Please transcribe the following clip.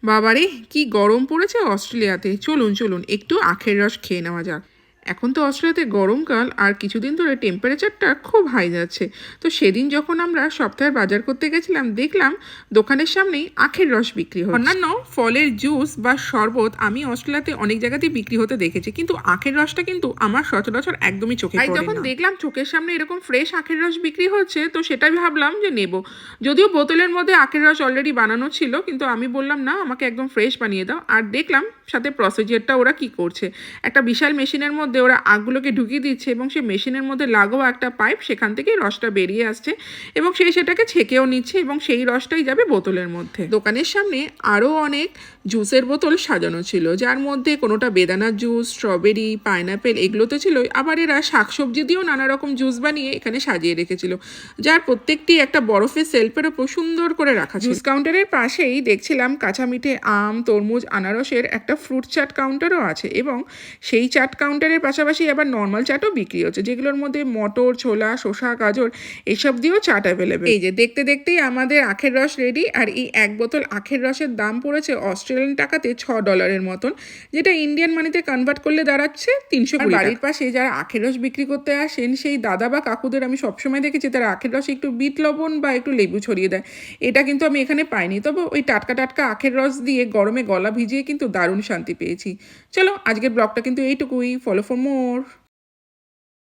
বাবারে কি গরম পড়েছে অস্ট্রেলিয়াতে। চলুন চলুন একটু আখের রস খেয়ে নেওয়া যাক। এখন তো অস্ট্রেলিয়াতে গরমকাল, আর কিছুদিন ধরে টেম্পারেচারটা খুব হাই যাচ্ছে। তো সেদিন যখন আমরা সপ্তাহের বাজার করতে গেছিলাম, দেখলাম দোকানের সামনেই আখের রস বিক্রি হচ্ছে। অন্যান্য ফলের জুস বা শরবত আমি অস্ট্রেলিয়াতে অনেক জায়গাতেই বিক্রি হতে দেখেছি, কিন্তু আখের রসটা কিন্তু আমার সচরাচর একদমই চোখে পড়ে না। যখন দেখলাম চোখের সামনে এরকম ফ্রেশ আখের রস বিক্রি হচ্ছে, তো সেটাই ভাবলাম যে নেব। যদিও বোতলের মধ্যে আখের রস অলরেডি বানানো ছিল, কিন্তু আমি বললাম না, আমাকে একদম ফ্রেশ বানিয়ে দাও। আর দেখলাম সাথে প্রসিজারটা ওরা কি করছে। একটা বিশাল মেশিনের মধ্যে ওরা আখগুলোকে ঢুকিয়ে দিচ্ছে এবং সেই মেশিনের মধ্যে লাগোয়া একটা পাইপ, সেখান থেকেই রসটা বেরিয়ে আসছে এবং সেটাকে ছেঁকেও নিচ্ছে এবং সেই রসটাই যাবে বোতলের মধ্যে। দোকানের সামনে আরও অনেক জুসের বোতল সাজানো ছিল, যার মধ্যে কোনোটা বেদানার জুস, স্ট্রবেরি, পাইনাপেল এগুলো তো ছিল, আবার এরা শাকসবজি দিয়েও নানা রকম জুস বানিয়ে এখানে সাজিয়ে রেখেছিল, যার প্রত্যেকটি একটা বরফের সেলফের ওপর সুন্দর করে রাখা ছিল। জুস কাউন্টারের পাশেই দেখছিলাম কাঁচা মিঠে আম, তরমুজ, আনারসের একটা ফ্রুট চাট কাউন্টারও আছে এবং সেই চাট কাউন্টারের পাশাপাশি আবার নর্মাল চাটও বিক্রি হচ্ছে, যেগুলোর মধ্যে মটর, ছোলা, শসা, গাজর এসব দিয়েও চাট অ্যাভেলেবেল। এই যে দেখতে দেখতেই আমাদের আখের রস রেডি। আর এই এক বোতল আখের রসের দাম পড়েছে অস্ট্রেলিয়ান টাকাতে $6 মতন, যেটা ইন্ডিয়ান মানিতে কনভার্ট করলে দাঁড়াচ্ছে 320 টাকা। বাড়ির পাশে যারা আখের রস বিক্রি করতে আসেন, সেই দাদা বা কাকুদের আমি সবসময় দেখেছি তারা আখের রসে একটু বিট লবণ বা একটু লেবু ছড়িয়ে দেয়। এটা কিন্তু আমি এখানে পাইনি, তবে ওই টাটকা টাটকা আখের রস দিয়ে গরমে গলা ভিজিয়ে কিন্তু দারুণ শান্তি পেয়েছি। চলো আজকের ব্লগটা কিন্তু এইটুকুই। Follow for more.